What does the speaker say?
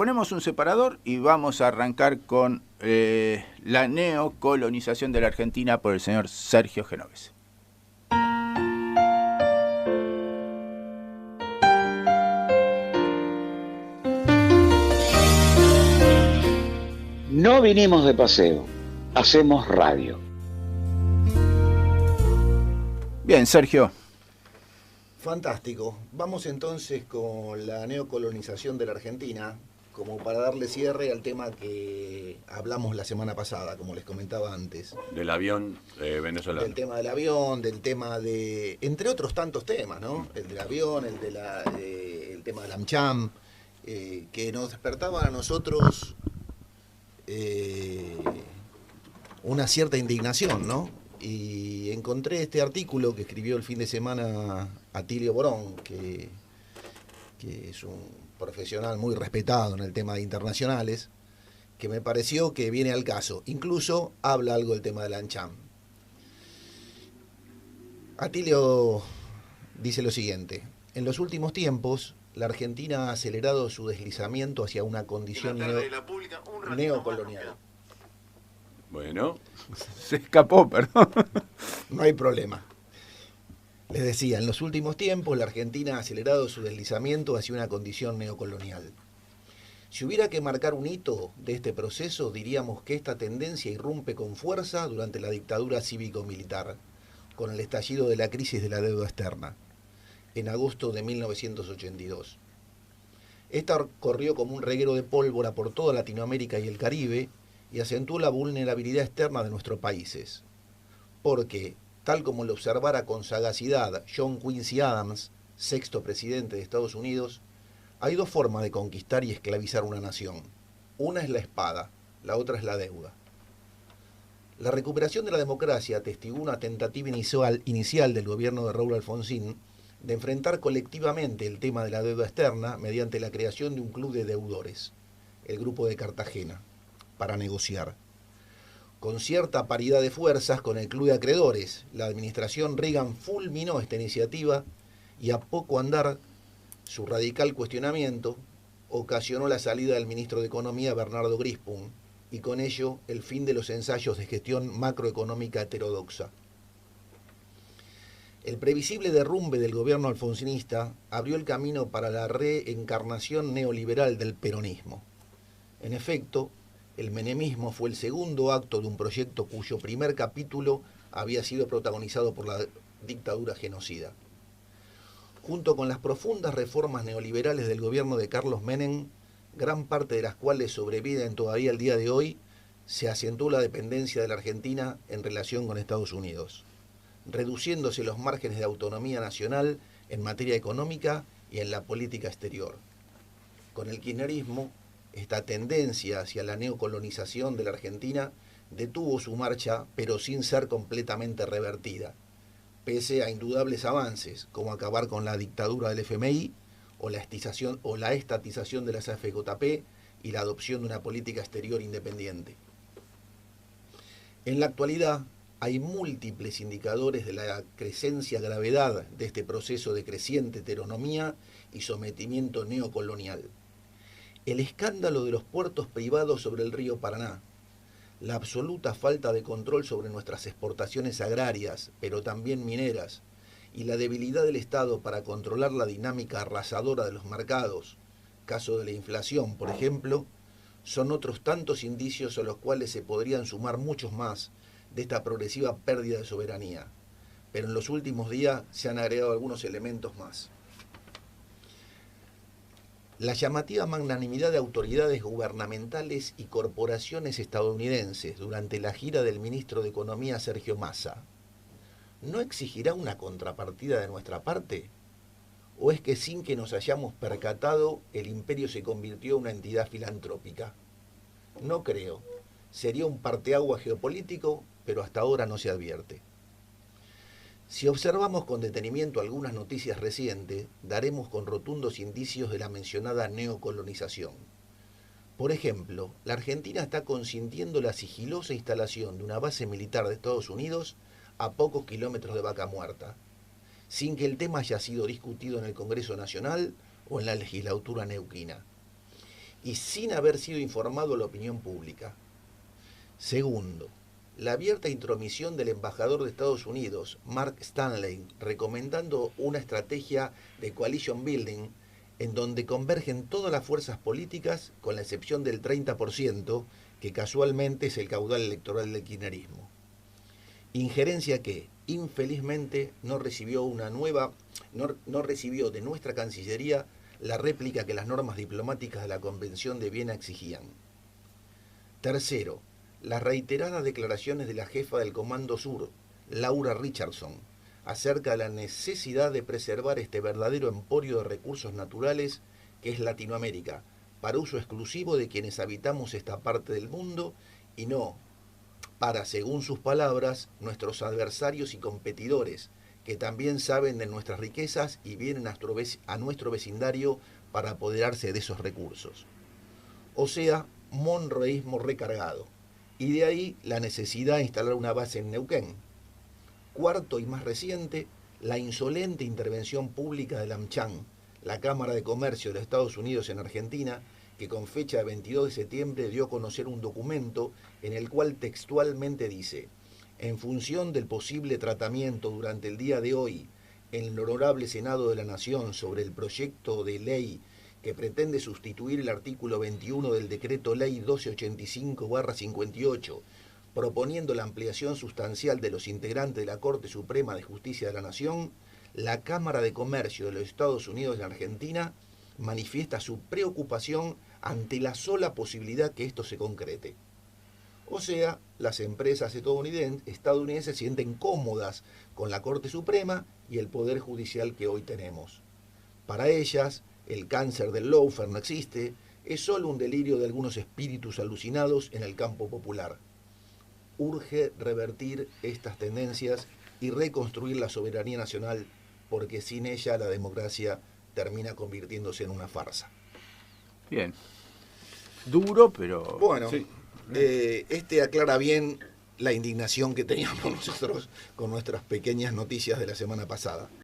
ponemos un separador y vamos a arrancar con la neocolonización de la Argentina por el señor Sergio Genovese. No vinimos de paseo, hacemos radio. Bien, Sergio. Fantástico. Vamos entonces con la neocolonización de la Argentina, como para darle cierre al tema que hablamos la semana pasada, como les comentaba antes. Del avión venezolano. Del tema del avión, del tema de... entre otros tantos temas, ¿no? El del avión, el tema del AmCham, que nos despertaban a nosotros una cierta indignación, ¿no? Y encontré este artículo que escribió el fin de semana Atilio Borón, que es un profesional muy respetado en el tema de internacionales, que me pareció que viene al caso. Incluso habla algo del tema del AmCham. Atilio dice lo siguiente: en los últimos tiempos, la Argentina ha acelerado su deslizamiento hacia una condición neocolonial. Bueno. Se escapó, perdón. No hay problema. Les decía, en los últimos tiempos la Argentina ha acelerado su deslizamiento hacia una condición neocolonial. Si hubiera que marcar un hito de este proceso, diríamos que esta tendencia irrumpe con fuerza durante la dictadura cívico-militar, con el estallido de la crisis de la deuda externa, en agosto de 1982. Esta corrió como un reguero de pólvora por toda Latinoamérica y el Caribe, y acentuó la vulnerabilidad externa de nuestros países. Porque, tal como lo observara con sagacidad John Quincy Adams, sexto presidente de Estados Unidos, hay dos formas de conquistar y esclavizar una nación. Una es la espada, la otra es la deuda. La recuperación de la democracia atestiguó una tentativa inicial del gobierno de Raúl Alfonsín de enfrentar colectivamente el tema de la deuda externa mediante la creación de un club de deudores, el Grupo de Cartagena, para negociar. Con cierta paridad de fuerzas con el club de acreedores, la administración Reagan fulminó esta iniciativa y a poco andar, su radical cuestionamiento ocasionó la salida del ministro de Economía Bernardo Grispun y con ello el fin de los ensayos de gestión macroeconómica heterodoxa. El previsible derrumbe del gobierno alfonsinista abrió el camino para la reencarnación neoliberal del peronismo. En efecto, el menemismo fue el segundo acto de un proyecto cuyo primer capítulo había sido protagonizado por la dictadura genocida. Junto con las profundas reformas neoliberales del gobierno de Carlos Menem, gran parte de las cuales sobreviven todavía al día de hoy, se acentuó la dependencia de la Argentina en relación con Estados Unidos, reduciéndose los márgenes de autonomía nacional en materia económica y en la política exterior. Con el kirchnerismo, esta tendencia hacia la neocolonización de la Argentina detuvo su marcha, pero sin ser completamente revertida, pese a indudables avances, como acabar con la dictadura del FMI o la estatización de las AFJP y la adopción de una política exterior independiente. En la actualidad, hay múltiples indicadores de la creciente gravedad de este proceso de creciente heteronomía y sometimiento neocolonial. El escándalo de los puertos privados sobre el río Paraná, la absoluta falta de control sobre nuestras exportaciones agrarias, pero también mineras, y la debilidad del Estado para controlar la dinámica arrasadora de los mercados, caso de la inflación, por ejemplo, son otros tantos indicios a los cuales se podrían sumar muchos más de esta progresiva pérdida de soberanía. Pero en los últimos días se han agregado algunos elementos más. La llamativa magnanimidad de autoridades gubernamentales y corporaciones estadounidenses durante la gira del ministro de Economía Sergio Massa, ¿no exigirá una contrapartida de nuestra parte? ¿O es que sin que nos hayamos percatado el imperio se convirtió en una entidad filantrópica? No creo. Sería un parteaguas geopolítico, pero hasta ahora no se advierte. Si observamos con detenimiento algunas noticias recientes, daremos con rotundos indicios de la mencionada neocolonización. Por ejemplo, la Argentina está consintiendo la sigilosa instalación de una base militar de Estados Unidos a pocos kilómetros de Vaca Muerta, sin que el tema haya sido discutido en el Congreso Nacional o en la legislatura neuquina. y sin haber sido informado a la opinión pública. Segundo, la abierta intromisión del embajador de Estados Unidos, Mark Stanley, recomendando una estrategia de coalition building en donde convergen todas las fuerzas políticas, con la excepción del 30%, que casualmente es el caudal electoral del kirchnerismo. Injerencia que, infelizmente, no recibió de nuestra Cancillería la réplica que las normas diplomáticas de la Convención de Viena exigían. Tercero, las reiteradas declaraciones de la jefa del Comando Sur, Laura Richardson, acerca de la necesidad de preservar este verdadero emporio de recursos naturales que es Latinoamérica, para uso exclusivo de quienes habitamos esta parte del mundo y no para, según sus palabras, nuestros adversarios y competidores, que también saben de nuestras riquezas y vienen a nuestro vecindario para apoderarse de esos recursos. O sea, monroísmo recargado. Y de ahí la necesidad de instalar una base en Neuquén. Cuarto y más reciente, la insolente intervención pública de la AmCham, la Cámara de Comercio de los Estados Unidos en Argentina, que con fecha de 22 de septiembre dio a conocer un documento en el cual textualmente dice: en función del posible tratamiento durante el día de hoy en el Honorable Senado de la Nación sobre el proyecto de ley que pretende sustituir el artículo 21 del Decreto Ley 1285/58, proponiendo la ampliación sustancial de los integrantes de la Corte Suprema de Justicia de la Nación, la Cámara de Comercio de los Estados Unidos y Argentina manifiesta su preocupación ante la sola posibilidad que esto se concrete. O sea, las empresas estadounidenses se sienten cómodas con la Corte Suprema y el Poder Judicial que hoy tenemos. Para ellas, el cáncer del lawfare no existe, es solo un delirio de algunos espíritus alucinados en el campo popular. Urge revertir estas tendencias y reconstruir la soberanía nacional, porque sin ella la democracia termina convirtiéndose en una farsa. Bien. Duro, pero... Bueno, Sí. Este aclara bien la indignación que teníamos nosotros con nuestras pequeñas noticias de la semana pasada.